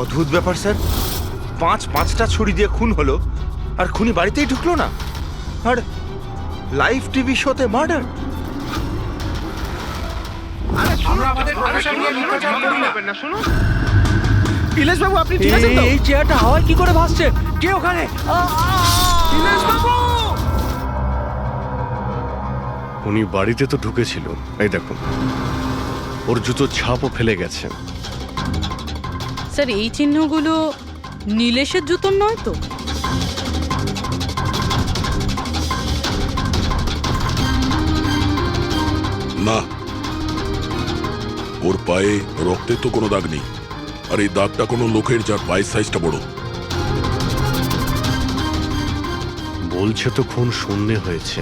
অদ্ভুত ব্যাপার স্যার, পাঁচটা ছুরি দিয়ে খুন হলো আর খুনি বাড়িতেই ঢুকলো না, আর লাইভ টিভি শোতে মার্ডার। ইলেশ বাবু, আপনি ঠিক আছেন তো? এই চেয়ারটা হাওয়ায় কি করে ভাসছে? কে ওখানে? ইলেশ বাবু! উনি বাড়িতে তো ঢুকেছিল, এই দেখুন ওর জুতো ছাপও ফেলে গেছে। স্যার এই চিহ্নগুলো নীলেশের জুতোর নয় তো? না, ওর পায়ে রক্তের তো কোনো দাগ নেই। আর এই দাগটা কোনো লোকের যার পায়ের সাইজটা বড়। বলছে তো খুন শূন্যে হয়েছে,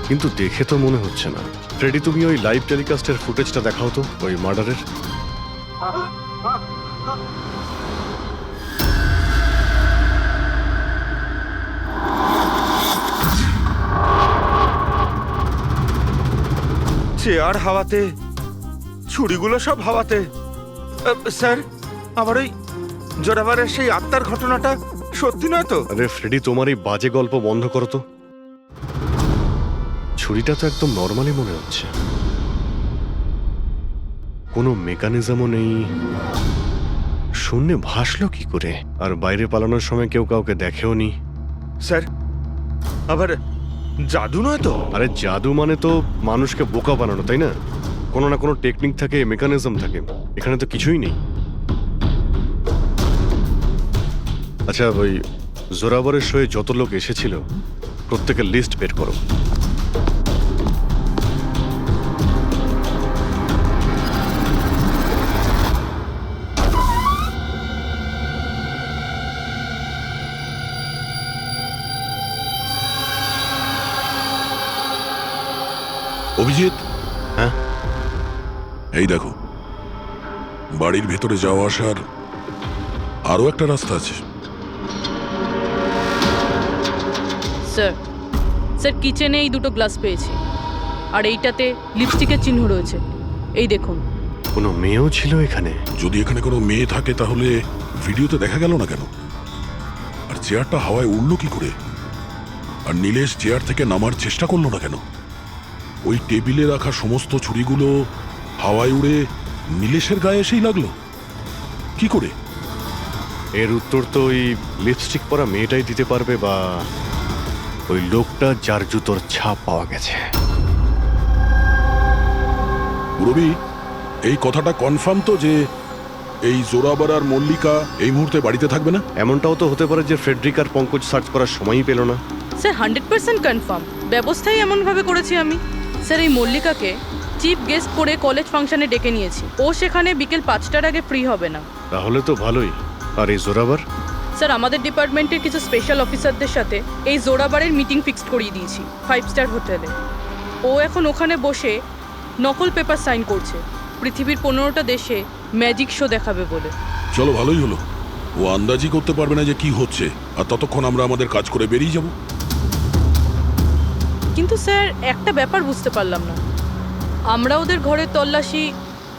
কিন্তু দেখে তো মনে হচ্ছে না। ফ্রেডি, তুমি ওই লাইভ টেলিকাস্টের ফুটেজটা দেখাও তো ওই মার্ডারের। চেয়ার হাওয়াতে, ছুরিগুলো সব হাওয়াতে। স্যার, আবার ওই জোরাবারের সেই আত্মার ঘটনাটা সত্যি নয় তো? আরে ফ্রেডি, তোমার এই বাজে গল্প বন্ধ করো তো। ছুরিটা তো একদম নর্মালি মনে হচ্ছে, কোনো মেকানিজমও নেই। শূন্যে ভাসলো কি করে? আর বাইরে পালানোর সময় কেউ কাউকে দেখেও নি। স্যার, আবার জাদু নয় তো? আরে জাদু মানে তো মানুষকে বোকা বানানো, তাই না? কোনো না কোনো টেকনিক থাকে, মেকানিজম থাকে। এখানে তো কিছুই নেই। আচ্ছা, ওই জোরাবরের শোয়ে যত লোক এসেছিল প্রত্যেকের লিস্ট বের করো। অভিজিৎ, হ্যাঁ? এই দেখো, বাড়ির ভেতরে যাওয়া আসার আরো একটা রাস্তা আছে। স্যার স্যার কিচেনে এই দুটো গ্লাস পেয়েছি, আর এইটাতে লিপস্টিকের চিহ্ন রয়েছে, এই দেখুন। কোনো মেয়েও ছিল এখানে? যদি এখানে কোনো মেয়ে থাকে তাহলে ভিডিওতে দেখা গেল না কেন? আর চেয়ারটা হাওয়ায় উড়লো কি করে? আর নীলেশ চেয়ার থেকে নামার চেষ্টা করলো না কেন? ওই টেবিলে রাখা সমস্ত ছুরিগুলো হাওয়ায় উড়ে নীলেশের গায়ে এসেই লাগলো কি করে? এর উত্তর তো ওই লিপস্টিক পরা মেয়েটাই দিতে পারবে, বা ওই লোকটা যার জুতোর ছাপ পাওয়া গেছে। রবি, এই কথাটা কনফার্ম তো যে এই জোরাবার আর মল্লিকা এই মুহূর্তে বাড়িতে থাকবে না? এমনটাও তো হতে পারে যে ফ্রেডরিক আর পঙ্কজ সার্চ করার সময়ই পেল না। স্যার 100% কনফার্ম, ব্যবস্থাই এমনভাবে করেছি আমি। স্যার এই মল্লিকাকে চিফ গেস্ট করে কলেজ ফাংশনে ডেকে নিয়েছি, ও সেখানে বিকেল 5টার আগে ফ্রি হবে না। তাহলে তো ভালোই। আর এই জোরাবার? স্যার আমাদের ডিপার্টমেন্টের কিছু স্পেশাল অফিসারদের সাথে এই জোরাবারের মিটিং ফিক্সড করিয়ে দিয়েছি 5 স্টার হোটেলে। ও এখন ওখানে বসে নকল পেপার সাইন করছে পৃথিবীর 15টা দেশে ম্যাজিক শো দেখাবে বলে। চলো, ভালোই হলো। ও আন্দাজি করতে পারবে না যে কি হচ্ছে, আর ততক্ষণ আমরা আমাদের কাজ করে বেরিয়ে যাব। কিন্তু স্যার একটা ব্যাপার বুঝতে পারলাম না, আমরা ওদের ঘরের তল্লাশি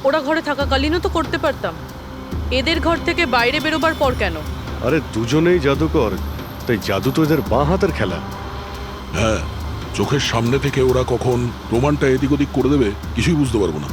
ওরা ঘরে থাকাকালীনও তো করতে পারতাম, এদের ঘর থেকে বাইরে বেরোবার পর কেন? আরে দুজনেই জাদুকর, তাই জাদু তো এদের বাঁ হাতের খেলা। হ্যাঁ, চোখের সামনে থেকে ওরা কখন প্রমাণটা এদিক ওদিক করে দেবে কিছুই বুঝতে পারবো না।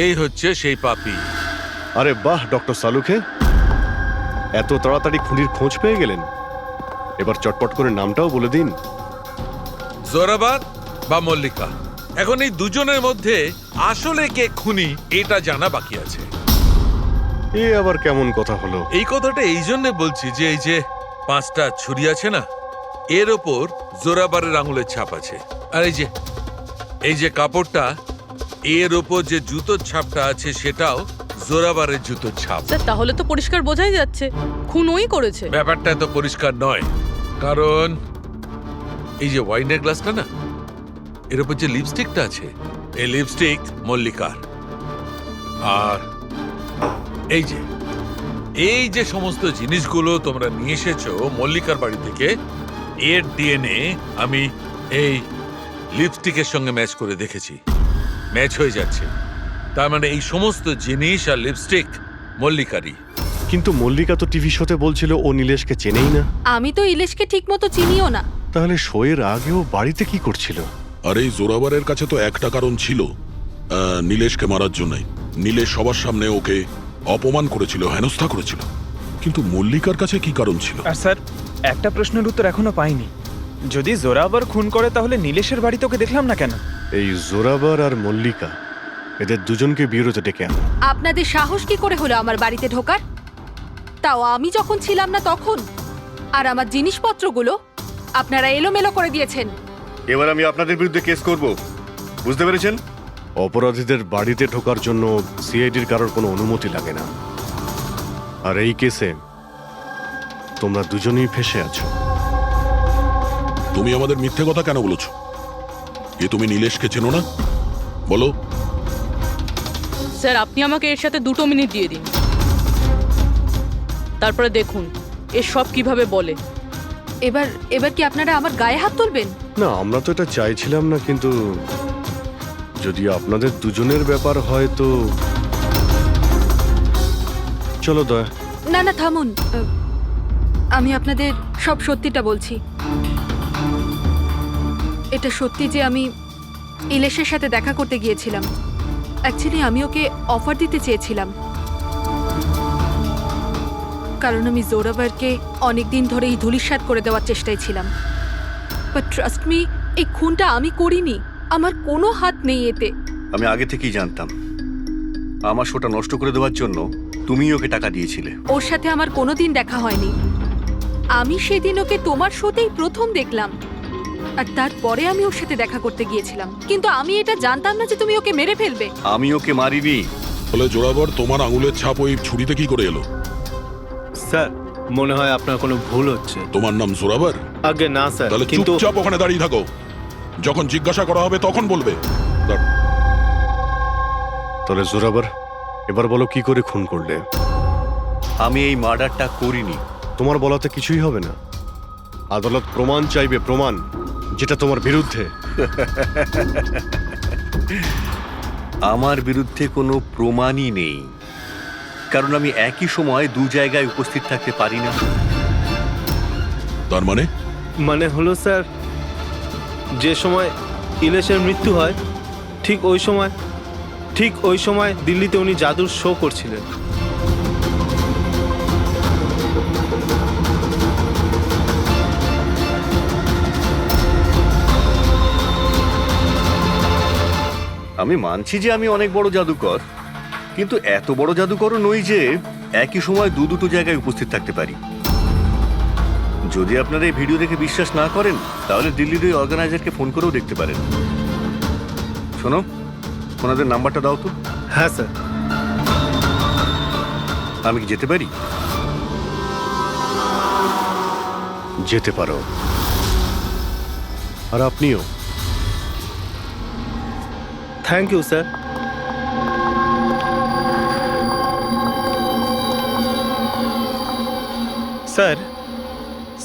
এই হচ্ছে সেই পাপী। আরে বাহ ডক্টর সালুখে, এত তাড়াতাড়ি খুনির খোঁজ পেয়ে গেলেন। এবার চটপট করে নামটাও বলে দিন। জোরাবার বা মল্লিকা, এখন এই দুজনের মধ্যে আসলে কে খুনি এটা জানা বাকি আছে। এ আবার কেমন কথা হলো? এই কথাটা এই জন্য বলছি যে এই যে 5টা ছুরি আছে না, এর ওপর জোরাবারের আঙুলের ছাপ আছে। আর এই যে কাপড়টা, এর ওপর যে জুতোর ছাপটা আছে সেটাও জোরাবারের জুতোর ছাপ। স্যার তাহলে তো পরিষ্কার বোঝাই যাচ্ছে খুন ওই করেছে। ব্যাপারটা এত পরিষ্কার নয়, কারণ এই যে ওয়াইনের গ্লাসটা না, এর উপর যে লিপস্টিকটা আছে, এই লিপস্টিক মল্লিকার। আর এই যে সমস্ত জিনিসগুলো তোমরা নিয়ে এসেছো মল্লিকার বাড়ি থেকে, এর ডিএনএ আমি এই লিপস্টিকের সঙ্গে ম্যাচ করে দেখেছি, ম্যাচ হয়ে যাচ্ছে। তার মানে এই সমস্ত জিনিস আর লিপস্টিক মল্লিকারই। কিন্তু মল্লিকা তো টিভি শোতে বলছিল ও নীলেশকে চেনেই না। আমি তো ইলেশকে ঠিক মতো চিনিও না। তাহলে শোয়ের আগেও বাড়িতে কি করছিল? আর এই জোরাবারের কাছে তো একটা কারণ ছিল, নীলেশকে মারার জন্যই। নীলেশ সবার সামনে ওকে অপমান করেছিল, হেনস্থা করেছিল। কিন্তু মল্লিকার কাছে কি কারণ ছিল? আর স্যার একটা প্রশ্নের উত্তর এখনো পাইনি। যদি জোরাবার খুন করে তাহলে নীলেশের বাড়িতে ওকে দেখলাম না কেন? এই জোরাবার আর মল্লিকা, এদের দুজনকে বিরতে ডেকে আনো। আপনাদের সাহস কি করে হলো আমার বাড়িতে ঢোকার? তাও আমি যখন ছিলাম না তখন। আর আমার জিনিসপত্রগুলো আপনারা এলোমেলো করে দিয়েছেন। এবার আমি আপনাদের বিরুদ্ধে কেস করব, বুঝতে পেরেছেন? অপরাধীদের বাড়িতে ঢোকার জন্য সিআইডির কারোর কোনো অনুমতি লাগে না। আর এই কেসে তোমরা দুজনেই ফেঁসে আছো। তুমি আমাদের মিথ্যে কথা কেন বলেছো? তুমি নীলেশকে চেনো না? বলো। স্যার আপনি আমাকে এর সাথে 2 মিনিট দিয়ে দিন, তারপরে দেখুন এর সব কিভাবে বলে। এবার কি আপনারা আমার গায়ে হাত তুলবেন? না, আমরা তো এটা চাইছিলাম না, কিন্তু যদি আপনাদের দুজনের ব্যাপার হয় তো চলো দয়া। না না থামুন, আমি আপনাদের সব সত্যিটা বলছি। এটা সত্যি যে আমি ইলেশের সাথে দেখা করতে গিয়েছিলাম। অ্যাকচুয়ালি আমি ওকে অফার দিতে চেয়েছিলাম, কারণ আমি জোরাবারকে অনেকদিন ধরে এই ধূলিসাৎ করে দেওয়ার চেষ্টায় ছিলাম। বাট ট্রাস্ট মি, এই খুনটা আমি করিনি, আমার কোনো হাত নেই এতে। আমি আগে থেকেই জানতাম আমার শোটা নষ্ট করে দেওয়ার জন্য তুমিই ওকে টাকা দিয়েছিলে। ওর সাথে আমার কোনোদিন দেখা হয়নি। আমি সেদিন ওকে তোমার শোতেই প্রথম দেখলাম, আর তারপরে আমি ওর সাথে দেখা করতে গিয়েছিলাম। কিন্তু আমি এটা জানতাম না যে তুমি ওকে মেরে ফেলবে। আমি ওকে মারিনি। বলে জোরাবার তোমার আঙুলের ছাপ ওই ছুরিতে কি করে এলো? স্যার মনে হয় আপনার কোনো ভুল হচ্ছে। তোমার নাম জোরাবার? আগে না স্যার, তাহলে কিন্তু চুপচাপ ওখানে দাঁড়িয়ে থাকো, যখন জিজ্ঞাসা করা হবে তখন বলবে। তাহলে জোরাবার, এবার বলো কি করে খুন করলে? আমি এই মার্ডারটা করিনি। তোমার বলাতে কিছুই হবে না। আদালত প্রমাণ চাইবে, প্রমাণ যেটা তোমার বিরুদ্ধে। আমার বিরুদ্ধে কোনো প্রমাণই নেই, কারণ আমি একই সময় 2 জায়গায় উপস্থিত থাকতে পারি না। তার মানে হলো স্যার, যে সময় ইলেশের মৃত্যু হয় ঠিক ওই সময় দিল্লিতে উনি জাদুর শো করছিলেন। আমি মানছি যে আমি অনেক বড় জাদুকর, কিন্তু এত বড় জাদুকরও নই যে একই সময় 2 জায়গায় উপস্থিত থাকতে পারি। যদি আপনারা এই ভিডিও দেখে বিশ্বাস না করেন তাহলে দিল্লির ওই অর্গানাইজারকে ফোন করেও দেখতে পারেন। শোনো, ওনাদের নাম্বারটা দাও তো। হ্যাঁ স্যার। আমি কি যেতে পারি? যেতে পারো। আর আপনিও। Thank you sir.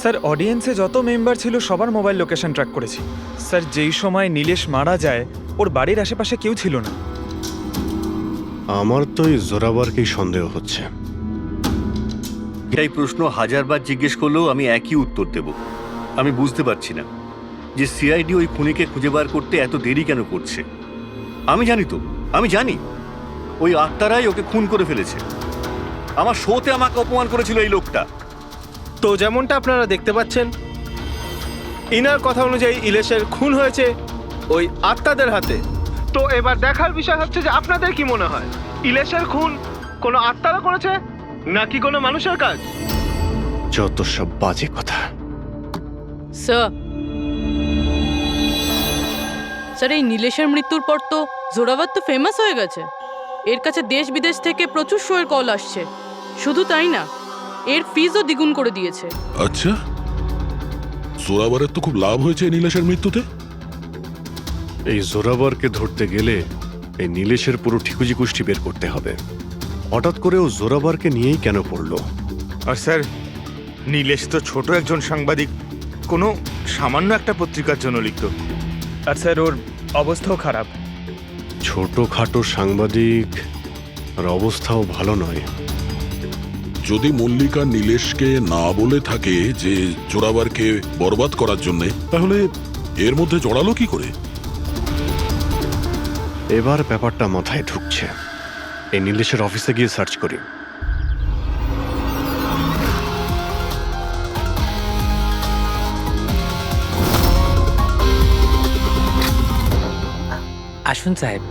স্যার অডিয়েন্সে যত মেম্বার ছিল সবার মোবাইল লোকেশন ট্র্যাক করেছি। স্যার যেই সময় নীলেশ মারা যায় ওর বাড়ির আশেপাশে কেউ ছিল না। আমার তো এই জোরাবারকেই সন্দেহ হচ্ছে। এই প্রশ্ন 1000বার জিজ্ঞেস করলেও আমি একই উত্তর দেব। আমি বুঝতে পারছি না যে সিআইডি ওই খুনিকে খুঁজে বার করতে এত দেরি কেন করছে। আমি জানি তো, আমি জানি ওই আত্মারাই ওকে খুন করে ফেলেছে। আমার শোতে আমাকে অপমান করেছিল এই লোকটা। তো যেমনটা আপনারা দেখতে পাচ্ছেন, ইনার কথা অনুযায়ী ইলেশের খুন হয়েছে ওই আত্মাদের হাতে। তো এবার দেখার বিষয় হচ্ছে যে আপনাদের কি মনে হয়, ইলেশের খুন কোনো আত্মারা করেছে নাকি কোনো মানুষের কাজ? যত সব বাজে কথা। স্যার স্যার এই নীলেশের মৃত্যুর পর তো জোরাবার তো ফেমাস হয়ে গেছে। এর কাছে দেশ বিদেশ থেকে প্রচুর শোয়ের কল আসছে। শুধু তাই না, এর ফিজও দ্বিগুণ করে দিয়েছে। আচ্ছা, জোরাবারের তো খুব লাভ হয়েছে এই নীলেশের মৃত্যুতে। এই জোরাবারকে ধরতে গেলে এই নীলেশের পুরো ঠিকুজি কুষ্টি বের করতে হবে। হঠাৎ করে ও জোরাবারকে নিয়েই কেন পড়লো? আর স্যার, নীলেশ তো ছোট একজন সাংবাদিক, কোনো সামান্য একটা পত্রিকার জন্য লিখত। আর স্যার ওর অবস্থাও খারাপ। ছোটখাটো সাংবাদিক, আর অবস্থাও ভালো নয়। যদি মল্লিকা নীলেশকে না বলে থাকে যে জোরাবারকে বরবাদ করার জন্যে, তাহলে এর মধ্যে জড়ালো কি করে? এবার ব্যাপারটা মাথায় ঢুকছে। এই নীলেশের অফিসে গিয়ে সার্চ করি। আসুন সাহেব।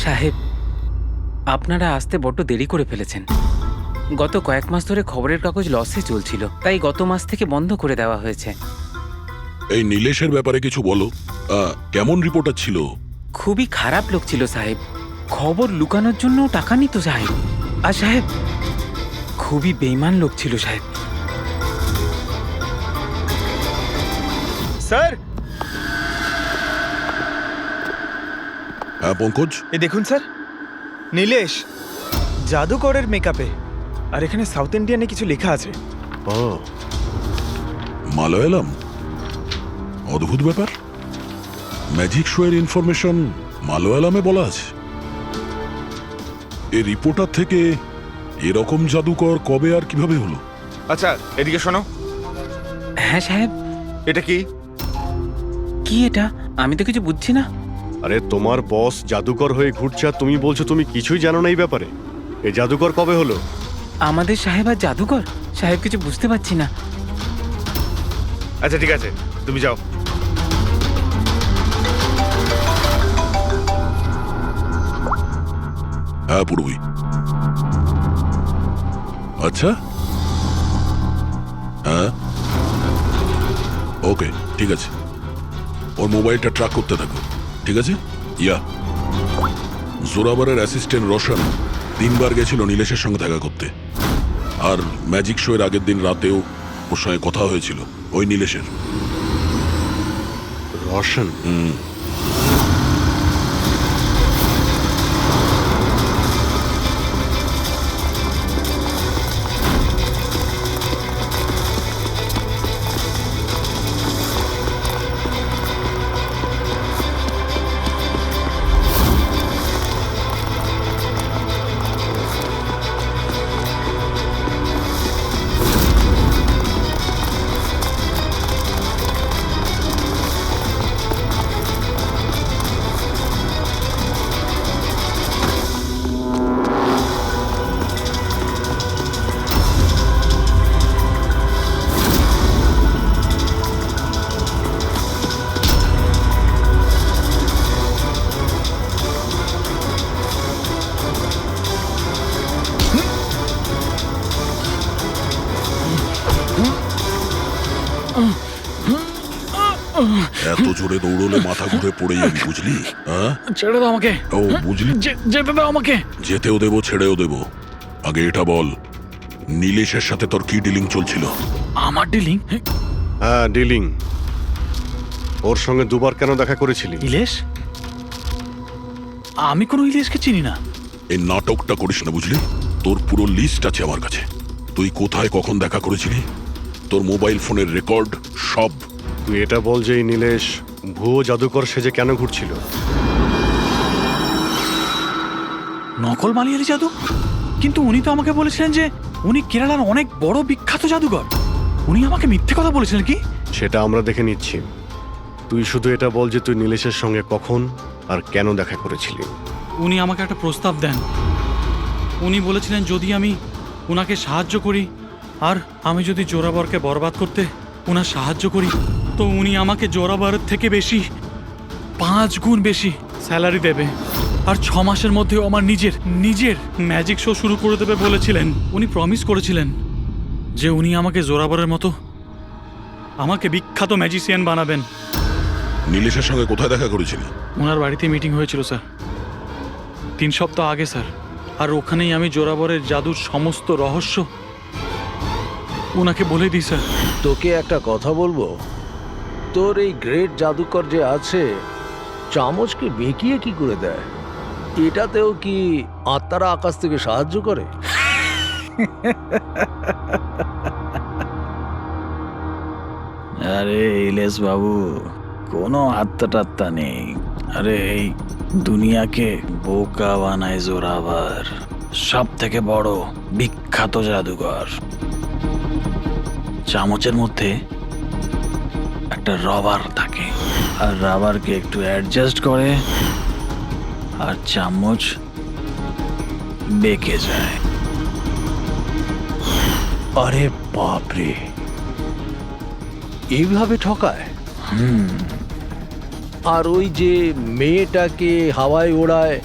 সাহেব, আপনারা আসতে বড্ড দেরি করে ফেলেছেন। গত কয়েক মাস ধরে খবরের কাগজ লসে চলছিল, তাই গত মাস থেকে বন্ধ করে দেওয়া হয়েছে। এই নীলেশের ব্যাপারে কিছু বলো। কেমন রিপোর্টার ছিল? খুবই খারাপ লোক ছিল সাহেব। খবর লুকানোর জন্য টাকা নিত সাহেব। আর সাহেব, খুবই বেইমান লোক ছিল সাহেব। স্যার, হ্যাঁ পঙ্কজ, এ দেখুন স্যার, নীলেশ জাদুকরের মেকআপে। আর এখানে সাউথ ইন্ডিয়ানে কিছু লেখা আছে। ও, মালয়ালাম। অদ্ভুত ব্যাপার, ম্যাজিক শো এর ইনফরমেশন মালয়ালামে বলা আছে। এই রিপোর্টার থেকে এরকম জাদুকর কবে আর কিভাবে হলো? আচ্ছা, এদিকে শোনো। হ্যাঁ সাহেব। এটা কি? কি এটা? আমি তো কিছু বুঝছি না। আরে তোমার বস জাদুকর হয়ে ঘুরছে আর তুমি বলছো তুমি কিছুই জানো না এই ব্যাপারে। এই জাদুকর কবে হলো? আমাদের সাহেব আর জাদুকর? সাহেব, কিছু বুঝতে পারছি না। আচ্ছা ঠিক আছে, তুমি যাও। হ্যাঁ পূর্বী। আচ্ছা, হ্যাঁ ওকে, ঠিক আছে। ওর মোবাইলটা ট্র্যাক করতে থাকো, ঠিক আছে? ইয়া, জোরাবারের অ্যাসিস্ট্যান্ট রোশন 3 বার গেছিল নীলেশের সঙ্গে দেখা করতে। আর ম্যাজিক শো এর আগের দিন রাতেও ওর সঙ্গে কথা হয়েছিল ওই নীলেশের। রোশন? এত জোরে দৌড়লে মাথা ঘুরে পড়ে যাবি, বুঝলি? হ্যাঁ, ছেড়ে দাও আমাকে। ও বুঝলি, যেতে দাও আমাকে। যেতেও দেবো ছেড়েও দেবো। আগে এটা বল, নীলেশের সাথে তোর কি ডিলিং চলছিল? আমার ডিলিং? হ্যাঁ, ডিলিং। ওর সঙ্গে 2 বার কেন দেখা করেছিলি? ইলেশ? আমি কোনো ইলেশকে চিনি না। এই নাটকটা করিস না, বুঝলি? তোর পুরো লিস্ট আছে আমার কাছে। তুই কোথায় কখন দেখা করেছিলি, তোর মোবাইল ফোনের রেকর্ড সব। তুই এটা বল যে এই নীলেশ ভুয়ো জাদুকর সেজে কেন ঘুরছিল? নকল মালিয়ালি জাদু? কিন্তু উনি তো আমাকে বলেছিলেন যে উনি কেরালার অনেক বড় বিখ্যাত জাদুঘর। উনি আমাকে মিথ্যে কথা বলেছিলেন কি? সেটা আমরা দেখে নিচ্ছি। তুই শুধু এটা বল যে তুই নীলেশের সঙ্গে কখন আর কেন দেখা করেছিলি। উনি আমাকে একটা প্রস্তাব দেন। উনি বলেছিলেন যদি আমি ওনাকে সাহায্য করি আর আমি যদি জোরাবরকে বরবাদ করতে ওনার সাহায্য করি তো উনি আমাকে জোরাবরের থেকে বেশি 5 গুণ বেশি স্যালারি দেবে আর 6 মাসের মধ্যে আমার নিজের ম্যাজিক শো শুরু করে দেবে বলেছিলেন। উনি প্রমিস করেছিলেন যে উনি আমাকে জোরাবরের মতো আমাকে বিখ্যাত ম্যাজিশিয়ান বানাবেন। নীলেশের সঙ্গে কোথায় দেখা করেছিলি? ওনার বাড়িতে মিটিং হয়েছিল স্যার 3 সপ্তাহ আগে স্যার। আর ওখানেই আমি জোরাবরের জাদুর সমস্ত রহস্য ওনাকে বলে দিই স্যার। তোকে একটা কথা বলবো, তোর এই গ্রেট জাদুকর যে আছে চামচকে বেঁকিয়ে কি করে দেয়? এটাতেও কি আত্মারা আকাশ থেকে সাহায্য করে? আরে ইলেশ বাবু, কোনো আত্মা টাত্তা নেই। আরে এই দুনিয়াকে বোকা বানায় জোরাবার, সব থেকে বড় বিখ্যাত জাদুঘর। চামচের মধ্যে একটা রবার থাকে আর রাবারকে একটু অ্যাডজাস্ট করে আর চামচ বেঁকে যায়। আরে বাপরে, এইভাবে ঠকায়? আর ওই যে মেয়েটাকে হাওয়ায় ওড়ায়,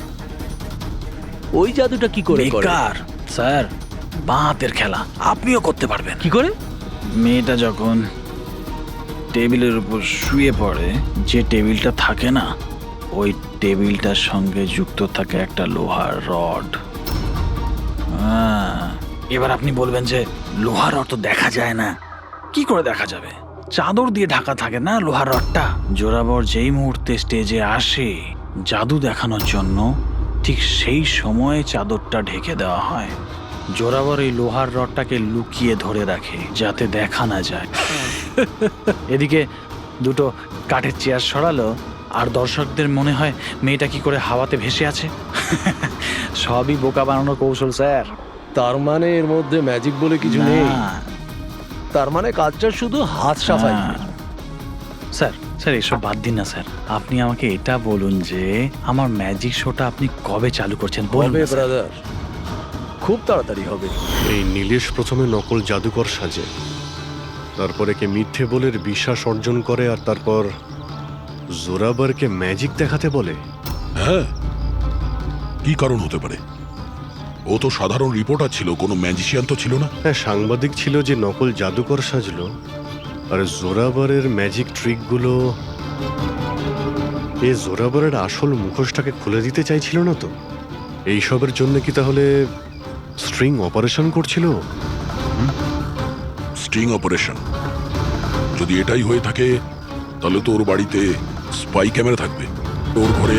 ওই জাদুটা কি করে করে? স্যার, বাঁ হাতের খেলা আপনিও করতে পারবেন। কি করে? মেয়েটা যখন টেবিলের উপর শুয়ে পড়ে, যে টেবিলটা থাকে না, ওই টেবিলটার সঙ্গে যুক্ত থাকে একটা লোহার রড। এবার আপনি বলবেন যে লোহার রড তো দেখা যায় না। কি করে দেখা যাবে? চাদর দিয়ে ঢাকা থাকে না লোহার রডটা। জোরাবর যেই মুহূর্তে স্টেজে আসে জাদু দেখানোর জন্য, ঠিক সেই সময়ে চাদরটা ঢেকে দেওয়া হয়। জোরাবর এই লোহার রডটাকে লুকিয়ে ধরে রাখে যাতে দেখা না যায়। এদিকে দুটো কাঠের চেয়ার সরালো আর দর্শকদের মনে হয় মেয়েটা কি করে হাওয়াতে ভেসে আছে। সবই বোকা বানানোর কৌশল স্যার। তার মানে এর মধ্যে ম্যাজিক বলে কিছু নেই? তার মানে কাজটা শুধু হাত সাফাই। স্যার স্যার এসব বাদ দিন না স্যার। আপনি আমাকে এটা বলুন যে আমার ম্যাজিক শোটা আপনি কবে চালু করছেন? বলবে ব্রাদার, খুব তাড়াতাড়ি হবে। এই নীলেশ প্রথমে নকল জাদুকর সাজে, তারপরে কে মিথ্যে বলে বিশ্বাস অর্জন করে, আর তারপর জোরাবারকে ম্যাজিক দেখাতে বলে। হ্যাঁ, কি কারণ হতে পারে? ও তো সাধারণ রিপোর্টার ছিল, কোনো ম্যাজিশিয়ান তো ছিল না। হ্যাঁ, সাংবাদিক ছিল যে নকল জাদুকর সাজলো। আর জোরাবারের ম্যাজিক ট্রিকগুলো এই জোরাবারের আসল মুখোশটাকে খুলে দিতে চাইছিল না তো? এইসবের জন্য কি তাহলে স্ট্রিং অপারেশন করছিল? String operation? যদি এটাই হয়ে থাকে তাহলে তো ওর বাড়িতে স্পাই ক্যামেরা থাকবে, ওর ঘরে।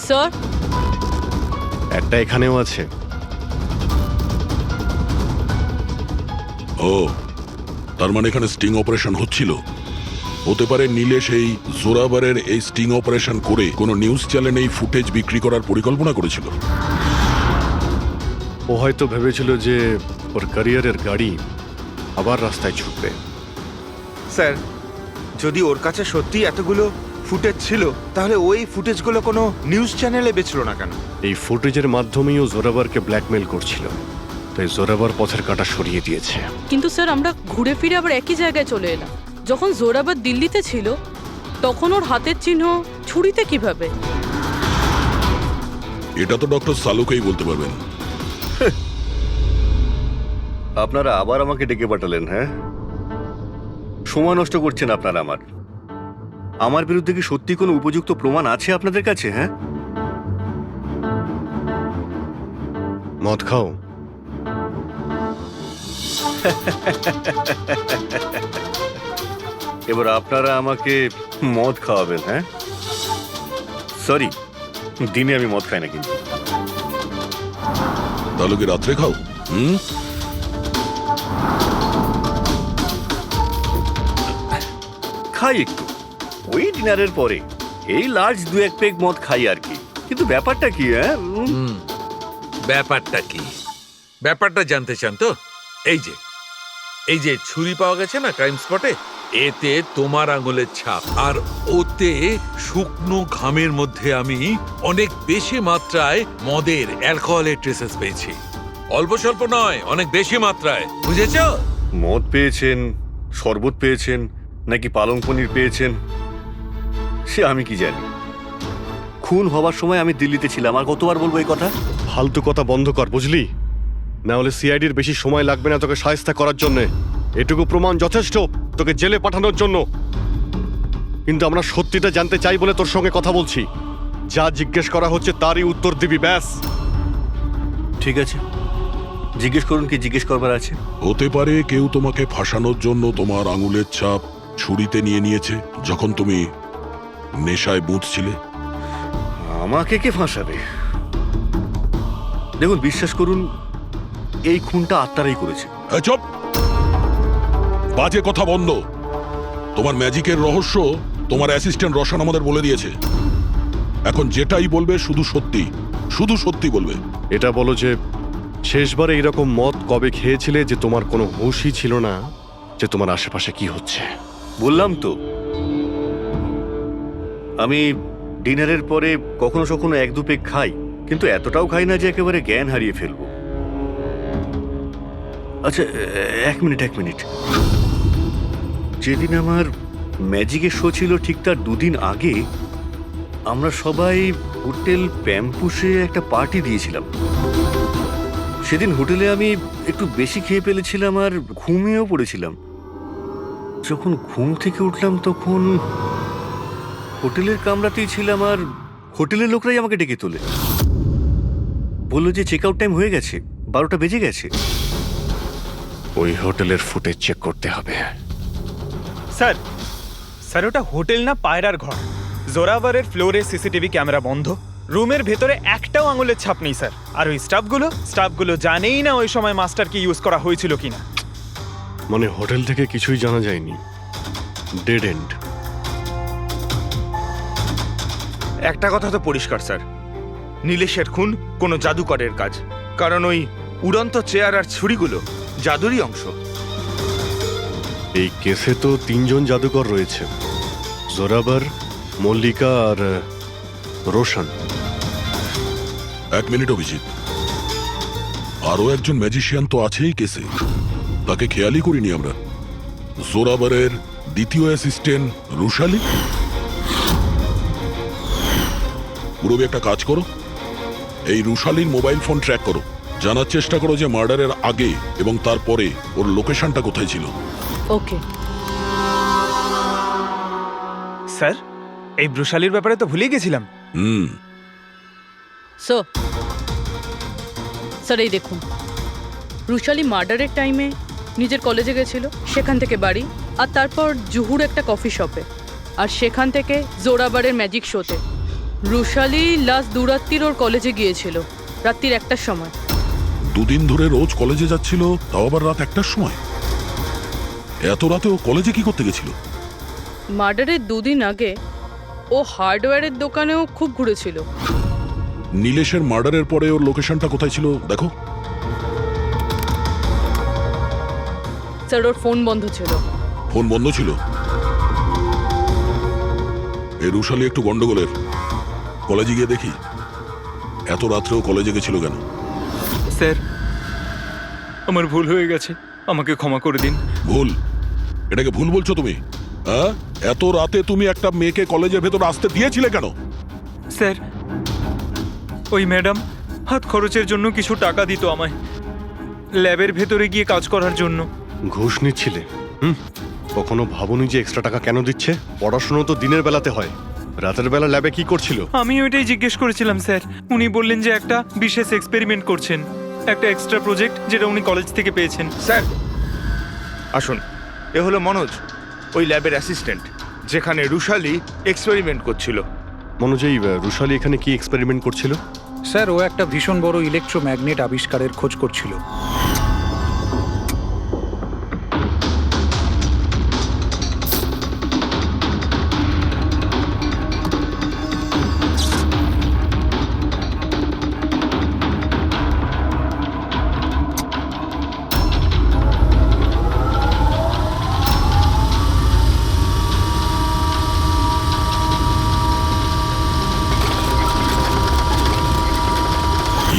স্যার, একটা এখানেও আছে। ও, তার মানে এখানে স্টিং অপারেশন হচ্ছিল। হতে পারে নীলেশ এই জোরাবারের এই স্টিং অপারেশন করে কোনো নিউজ চ্যানেলে এই ফুটেজ বিক্রি করার পরিকল্পনা করেছিল। ও হয়তো ভেবেছিল যে ওর ক্যারিয়ারের গাড়ি আবার রাস্তায় ছুটবে। স্যার, যদি ওর কাছে সত্যি এতগুলো ফুটেজ ছিল তাহলে ওই ফুটেজগুলো কোনো নিউজ চ্যানেলে বেচল না কেন? এই ফুটেজের মাধ্যমেই ও জোরাবারকে ব্ল্যাকমেল করছিল, তাই জোরাবার পথের কাঁটা সরিয়ে দিয়েছে। কিন্তু স্যার, আমরা ঘুরে ফিরে আবার একই জায়গায় চলে এলাম। যখন জোরাবার দিল্লিতে ছিল তখন ওর হাতের চিহ্ন ছুরিতে কিভাবে? এটা তো ডক্টর সালুকেই বলতে পারবেন। আপনারা আবার আমাকে ডেকে পাঠালেন, হ্যাঁ? সময় নষ্ট করছেন আপনারা আমার বিরুদ্ধে কি সত্যি কোনো উপযুক্ত প্রমাণ আছে আপনাদের কাছে? হ্যাঁ, মদ খাও। এবার আপনারা আমাকে মদ খাওয়াবেন? হ্যাঁ, সরি, দিনে আমি মদ খাই না কিন্তু। তাহলে কি রাত্রে খাও? খাই একটু, ওই ডিনারের পরে এই লার্জ 2-1 পেগ মদ খাই আর কি। কিন্তু ব্যাপারটা কি? হ্যাঁ, ব্যাপারটা কি? ব্যাপারটা জানতে চান তো? এই যে ছুরি পাওয়া গেছে না ক্রাইম স্পটে, এতে তোমার আঙুলের ছাপ, আর ওতে শুকনো ঘামের মধ্যে আমি অনেক বেশি মাত্রায় মদের, অ্যালকোহলের ট্রেসেস পেয়েছি। অল্প স্বল্প নয়, অনেক বেশি মাত্রায়, বুঝেছো? মদ পেয়েছেন, শরবত পেয়েছেন, নাকি পালং পনির পেয়েছেন সে আমি কি জানি। খুন হবার সময় আমি দিল্লিতে ছিলাম, আর কতবার বলবো এই কথা? ফালতু কথা বন্ধ কর, বুঝলি? না হলে সিআইডির বেশি সময় লাগবে না তোকে শায়েস্তা করার জন্য। এটুকু প্রমাণ যথেষ্ট তোকে জেলে পাঠানোর জন্য। কিন্তু আমরা সত্যিটা জানতে চাই বলে তোর সঙ্গে কথা বলছি। যা জিজ্ঞেস করা হচ্ছে তারই উত্তর দিবি, ব্যাস। ঠিক আছে, জিজ্ঞেস করুন, কি জিজ্ঞেস করবার আছে। হতে পারে কেউ তোমাকে ফাঁসানোর জন্য তোমার আঙুলের ছাপ ছুরিতে নিয়ে নিয়েছে যখন তুমি নেশায় বুঝছিলে। আমাকে কে ফাঁসাবে? দেখুন, বিশ্বাস করুন, এই খুনটা আত্মারাই করেছে। চুপ! বাজে কথা বন্ধ। তোমার ম্যাজিকের রহস্য তোমার অ্যাসিস্ট্যান্ট রশন আমাদের বলে দিয়েছে। এখন যেটাই বলবে শুধু সত্যি বলবে। এটা বলো যে শেষবারে এরকম মদ কবে খেয়েছিলে যে তোমার কোনো হুঁশই ছিল না যে তোমার আশেপাশে কি হচ্ছে? বললাম তো, আমি ডিনারের পরে কখনো কখনো 1-2 পেগ খাই, কিন্তু এতটাও খাই না যে একেবারে জ্ঞান হারিয়ে ফেলবো। আচ্ছা, এক মিনিট। যেদিন আমার ম্যাজিকের শো ছিল ঠিক তার 2 দিন আগে আমরা সবাই হোটেল প্যাম্পুসে একটা পার্টি দিয়েছিলাম। সেদিন হোটেলে আমি একটু বেশি খেয়ে ফেলেছিলাম আর ঘুমিয়েও পড়েছিলাম। যখন ঘুম থেকে উঠলাম তখন হোটেলের কামরাতেই ছিলাম, আর হোটেলের লোকরাই আমাকে ডেকে তোলে। বললো যে চেক আউট টাইম হয়ে গেছে, 12টা বেজে গেছে। ওই হোটেলের ফুটেজ চেক করতে হবে। স্যার ওটা হোটেল না, পায়রার ঘর। জোরাভারের ফ্লোরে সিসিটিভি ক্যামেরা বন্ধ, রুমের ভেতরে একটাও আঙুলের ছাপ নেই স্যার। আর ওই স্টাফগুলো জানেই না ওই সময় মাস্টারকে ইউজ করা হয়েছিল কিনা। মানে হোটেল থেকে কিছুই জানা যায়নি, ডেড এন্ড। একটা কথা তো পরিষ্কার স্যার, নীলেশের খুন কোনো জাদুকরের কাজ, কারণ ওই উড়ন্ত চেয়ার আর ছুরিগুলো জাদুরই অংশ। এই কেসে তো 3 জন জাদুকর রয়েছে, জোরাবার, মল্লিকা আর রোশন। 1 মিনিট অভিজিৎ, আরো একজন ম্যাজিশিয়ান তো আছেই কেসে, তাকে খেয়ালই করিনি আমরা। জোরাবারের দ্বিতীয় অ্যাসিস্ট্যান্ট রুশালি। পুরবি একটা কাজ করো, এই রুশালির মোবাইল ফোন ট্র্যাক করো, জানার চেষ্টা করো যে মার্ডারের আগে এবং তারপরে ওর লোকেশনটা কোথায় ছিল। ওকে স্যার, এই ব্রুশালির ব্যাপারে তো ভুলেই গেছিলাম। স্যার এই দেখুন, রুশালি মার্ডারের টাইমে নিজের কলেজে গেছিল, সেখান থেকে বাড়ি, আর তারপর জুহুর একটা কফি শপে, আর সেখান থেকে জোরাবারের ম্যাজিক শোতে। রুশালি লাস্ট 2 রাত্রির ওর কলেজে গিয়েছিল, রাত্রির 1টার সময়। 2 দিন ধরে রোজ কলেজে যাচ্ছিল, তাও আবার রাত 1টার সময়? এত রাতে ও কলেজে কি করতে গেছিল? মার্ডারের 2 দিন আগে ও হার্ডওয়্যারের দোকানেও খুব ঘুরেছিল। নীলেশের মার্ডারের পরে ওর লোকেশনটা কোথায় ছিল দেখো। স্যার ওর ফোন বন্ধ ছিল। ফোন বন্ধ ছিল? এই রুশালি একটু গন্ডগোলের, কলেজে গিয়ে দেখি। এত রাত্রেও কলেজে গেছিল কেন? স্যার আমার ভুল হয়ে গেছে, আমাকে ক্ষমা করে দিন। ভুল? এটাকে ভুল বলছো তুমি? হ্যাঁ, এত রাতে তুমি একটা মেয়েকে কলেজের ভেতর আসতে দিয়েছিলে কেন? স্যার ওই ম্যাডাম হাত খরচের জন্য কিছু টাকা দিত আমায়, ল্যাবের ভেতরে গিয়ে কাজ করার জন্য। ঘুষ নিচ্ছিলে? কখনো ভাবনি যে এক্সট্রা টাকা কেন দিচ্ছে? পড়াশুনো তো দিনের বেলাতে হয়, রাতের বেলা ল্যাবে কি করছিল? আমি ওইটাই জিজ্ঞেস করেছিলাম স্যার। উনি বললেন যে একটা বিশেষ এক্সপেরিমেন্ট করছেন, একটা এক্সট্রা প্রজেক্ট যেটা উনি কলেজ থেকে পেয়েছেন। স্যার আসুন, এ হলো মনোজ, ওই ল্যাবের অ্যাসিস্ট্যান্ট, যেখানে রুশালি এক্সপেরিমেন্ট করছিল। মনোজ, এই রুশালি এখানে কি এক্সপেরিমেন্ট করছিল? স্যার, ও একটা ভীষণ বড় ইলেকট্রোম্যাগনেট আবিষ্কারের খোঁজ করছিল।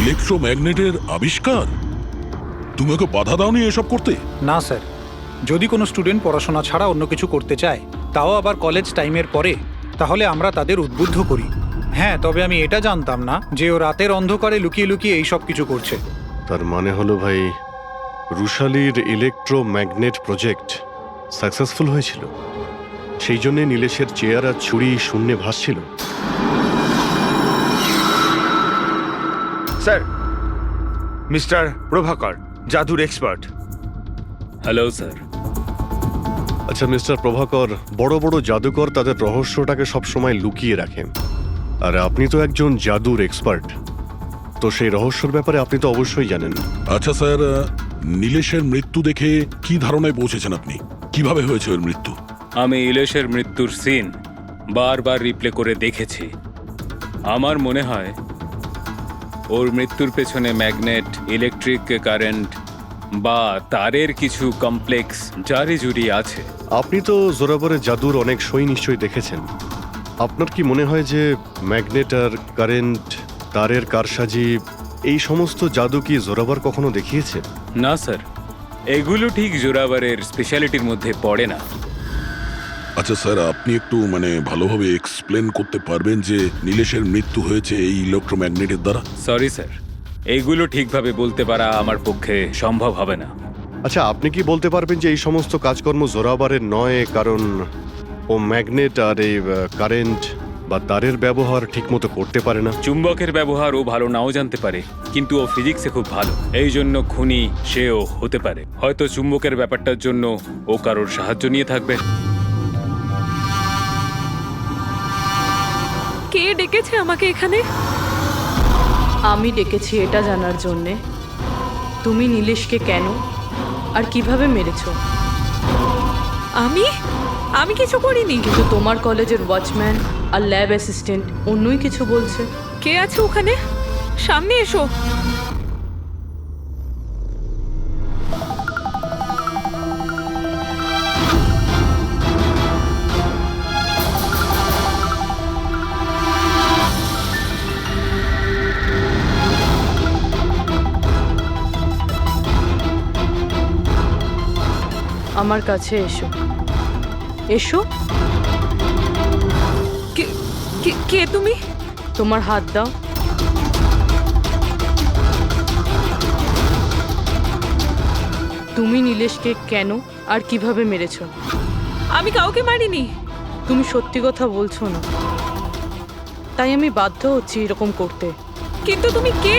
ইলেকট্রোম্যাগনেটের আবিষ্কার? তুমি ওকে বাধা দাওনি এসব করতে? না স্যার, যদি কোনো স্টুডেন্ট পড়াশোনা ছাড়া অন্য কিছু করতে চায়, তাও আবার কলেজ টাইমের পরে, তাহলে আমরা তাদের উদ্বুদ্ধ করি। হ্যাঁ, তবে আমি এটা জানতাম না যে ও রাতের অন্ধকারে লুকিয়ে লুকিয়ে এই সব কিছু করছে। তার মানে হলো ভাই, রুশালির ইলেকট্রোম্যাগনেট প্রজেক্ট সাকসেসফুল হয়েছিল, সেই জন্যে নীলেশের চেয়ার আর ছুরি শূন্যে ভাসছিল। স্যার, মিস্টার প্রভাকর, জাদুর এক্সপার্ট। Hello sir. আচ্ছা মিস্টার প্রভাকর, বড় বড় জাদুকর তাদের রহস্যটাকে সবসময় লুকিয়ে রাখেন, আর আপনি তো একজন জাদুর এক্সপার্ট, তো সেই রহস্যের ব্যাপারে আপনি তো অবশ্যই জানেন। আচ্ছা স্যার, নীলেশের মৃত্যু দেখে কি ধারণায় পৌঁছেছেন আপনি? কিভাবে হয়েছে ওর মৃত্যু? আমি ইলেশের মৃত্যুর সিন বারবার রিপ্লে করে দেখেছি। আমার মনে হয় ওর মৃত্যুর পেছনে ম্যাগনেট, ইলেকট্রিক কারেন্ট বা তারের কিছু কমপ্লেক্স জারি জুড়ি আছে। আপনি তো জোরাবরের জাদুর অনেক সই নিশ্চয়ই দেখেছেন। আপনার কি মনে হয় যে ম্যাগনেট আর কারেন্ট, তারের কারসাজি, এই সমস্ত জাদু কি জোরাবর কখনো দেখিয়েছে? না স্যার, এগুলো ঠিক জোরাবরের স্পেশালিটির মধ্যে পড়ে না। আচ্ছা স্যার, আপনি একটু ভালোভাবে এক্সপ্লেন করতে পারবেন যে নীলেশের মৃত্যু হয়েছে এই ইলেকট্রোম্যাগনেটের দ্বারা? সরি স্যার, এইগুলো ঠিকভাবে বলতে পারা আমার পক্ষে সম্ভব হবে না। আচ্ছা, আপনি কি বলতে পারবেন যে এই সমস্ত কাজকর্ম জোরাবরের নয়, কারণ ও ম্যাগনেট আর এই কারেন্ট বা তারের ব্যবহার ঠিকমতো করতে পারে না? চুম্বকের ব্যবহার ও ভালো নাও জানতে পারে, কিন্তু ও ফিজিক্সে খুব ভালো, এই জন্য খুনি সেও হতে পারে। হয়তো চুম্বকের ব্যাপারটার জন্য ও কারোর সাহায্য নিয়ে থাকবে। কে ডেকেছে আমাকে এখানে? আমি ডেকেছি এটা জানার জন্যে তুমি নীলেশকে কেন আর কিভাবে মেরেছো। আমি কিছু করিনি। কিন্তু তোমার কলেজের ওয়াচম্যান আর ল্যাব অ্যাসিস্ট্যান্ট অন্যই কিছু বলছে। কে আছে ওখানে? সামনে এসো। আমার কাছে এসো। এসো। কে তুমি? তোমার হাত দাও। তুমি নীলেশকে কেন আর কিভাবে মেরেছো? আমি কাউকে মারিনি। তুমি সত্যি কথা বলছো না, তাই আমি বাধ্য হচ্ছি এরকম করতে। কিন্তু তুমি কে?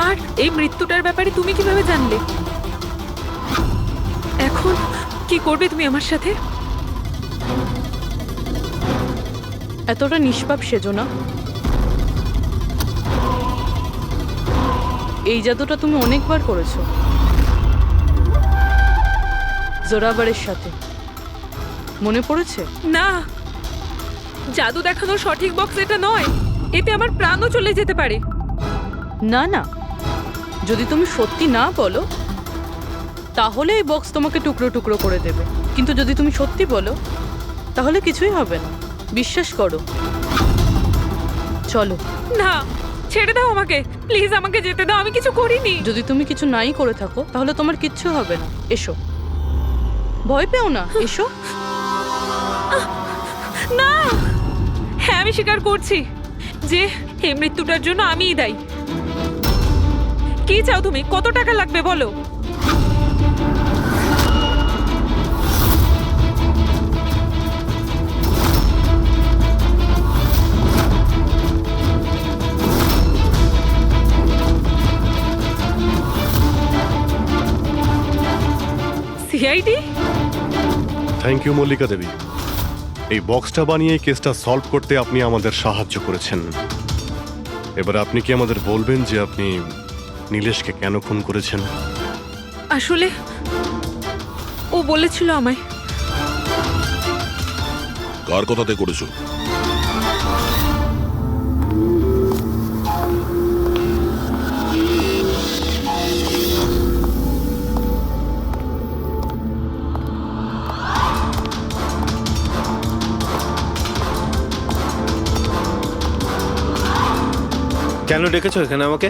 আর এই মৃত্যুটার ব্যাপারে তুমি কিভাবে জানলে? এখন কি করবে তুমি আমার সাথে? এতটা নিষ্পাপ সেজো না। এই জাদুটা তুমি অনেকবার করেছো জোরাবরের সাথে, মনে পড়েছে? না, জাদু দেখানোর সঠিক বক্স এটা নয়। এতে আমার প্রাণও চলে যেতে পারে। না না, যদি তুমি সত্যি না বলো তাহলে এই বক্স তোমাকে টুকরো টুকরো করে দেবে, কিন্তু যদি তুমি সত্যি বলো তাহলে কিছুই হবে না। বিশ্বাস করো। চলো। না, ছেড়ে দাও আমাকে প্লিজ, আমাকে যেতে দাও, আমি কিছু করিনি। যদি তুমি কিছু নাই করে থাকো তাহলে তোমার কিচ্ছু হবে না। এসো, ভয় পেও না, এসো। না, হ্যাঁ আমি স্বীকার করছি যে এই মৃত্যুটার জন্য আমিই দায়ী। কি চাও তুমি? কত টাকা লাগবে বলো? সিআইডি? থ্যাংক ইউ মল্লিকা দেবী। এই বক্সটা বানিয়ে এই কেসটা সলভ করতে আপনি আমাদের সাহায্য করেছেন। এবার আপনি কি আমাদের বলবেন যে আপনি নীলেশকে কেন খুন করেছেন? আসলে ও বলেছিল আমায়। কার কথাতে করেছো? কেন ডেকেছো এখানে আমাকে?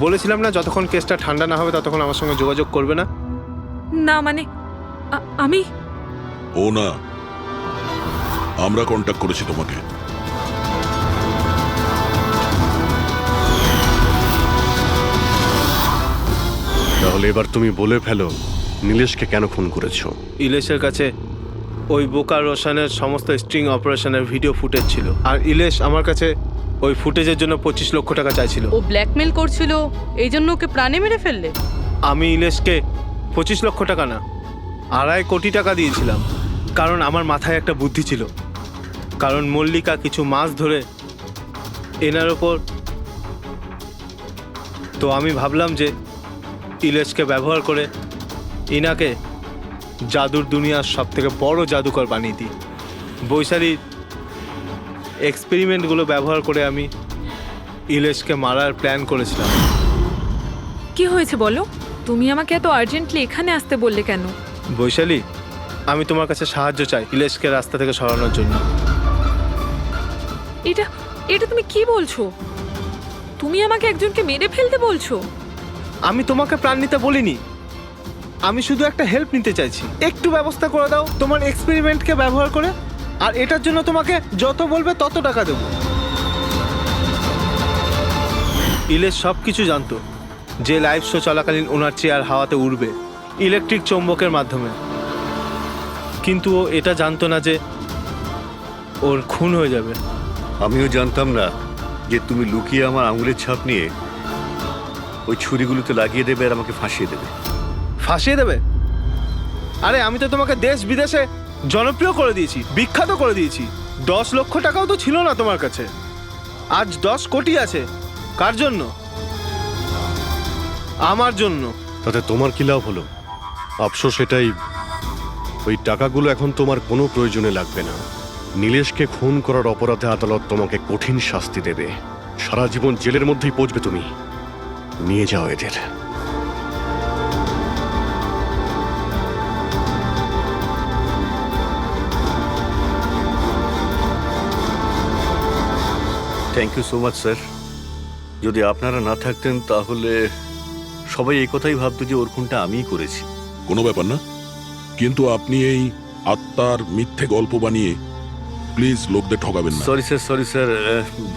বলেছিলাম না যতক্ষণ কেসটা ঠান্ডা না হবে ততক্ষণ আমার সঙ্গে যোগাযোগ করবে না। না মানে আমি ও না, আমরা কন্ট্যাক্ট করেছি তোমাকে। তাহলে এবার তুমি বলে ফেলো নীলেশকে কেন খুন করেছো? ইলেশের কাছে ওই বোকা রোশনের সমস্ত স্ট্রিং অপারেশনের ভিডিও ফুটেজ ছিল, আর ইলেশ আমার কাছে ওই ফুটেজের জন্য 25 লক্ষ টাকা চাইছিল। ও ব্ল্যাকমেল করছিল, এই জন্য ওকে প্রাণে মেরে ফেললে? আমি ইলেশকে 25 লক্ষ টাকা না, 2.5 কোটি টাকা দিয়েছিলাম, কারণ আমার মাথায় একটা বুদ্ধি ছিল। কারণ মল্লিকা কিছু মাস ধরে এনার ওপর, তো আমি ভাবলাম যে ইলেশকে ব্যবহার করে ইনাকে জাদুর দুনিয়ার সব থেকে বড় জাদুকর বানিয়ে দিই। বৈশালীর এক্সপেরিমেন্টগুলো ব্যবহার করে আমি ইলেশকে মারার প্ল্যান করেছিলাম। কি হয়েছে বলো? তুমি আমাকে এত আর্জেন্টলি এখানে আসতে বললে কেন? বৈশালী, আমি তোমার কাছে সাহায্য চাই ইলেশকে রাস্তা থেকে সরানোর জন্য। এটা এটা তুমি কি বলছো? তুমি আমাকে একজনকে মেরে ফেলতে বলছো? আমি তোমাকে প্রাণ নিতে বলিনি, আমি শুধু একটা হেল্প নিতে চাইছি। একটু ব্যবস্থা করে দাও তোমার এক্সপেরিমেন্টকে ব্যবহার করে, আর এটার জন্য তোমাকে যত বলবে তত টাকা দেবো। ইলেশ সব কিছু জানতো যে লাইভ শো চলাকালীন ওনার চেয়ার হাওয়াতে উড়বে ইলেকট্রিক চৌম্বকের মাধ্যমে, কিন্তু ও এটা জানতো না যে ওর খুন হয়ে যাবে। আমিও জানতাম না যে তুমি লুকিয়ে আমার আঙুলের ছাপ নিয়ে ওই ছুরিগুলোতে লাগিয়ে দেবে আর আমাকে ফাঁসিয়ে দেবে। ফাঁসিয়ে দেবে? আরে আমি তো তোমাকে দেশ বিদেশে জনপ্রিয় করে দিয়েছি, বিখ্যাত করে দিয়েছি। 10 লক্ষ টাকাও তো ছিল না তোমার কাছে, আজ 10 কোটি আছে। কার জন্য? আমার জন্য। তাতে তোমার কি লাভ হলো? আফসোস এটাই, ওই টাকাগুলো এখন তোমার কোনো প্রয়োজনে লাগবে না। নীলেশকে খুন করার অপরাধে আদালত তোমাকে কঠিন শাস্তি দেবে, সারা জীবন জেলের মধ্যেই পচবে তুমি। নিয়ে যাও এদের। Thank you so much sir. যদি আপনারা না থাকতেন তাহলে সবাই এই কথাই ভাবতো যে ওর খুনটা আমিই করেছি। কোনো ব্যাপার না, কিন্তু আপনি এই আত্মার মিথ্যে গল্প বানিয়ে প্লিজ লোকদের ঠকাবেন না। সরি স্যার,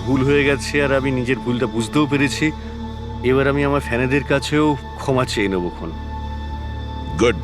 ভুল হয়ে গেছে আর আমি নিজের ভুলটা বুঝতেও পেরেছি। এবার আমি আমার ফ্যানেদের কাছেও ক্ষমা চেয়ে নেবো। গুড।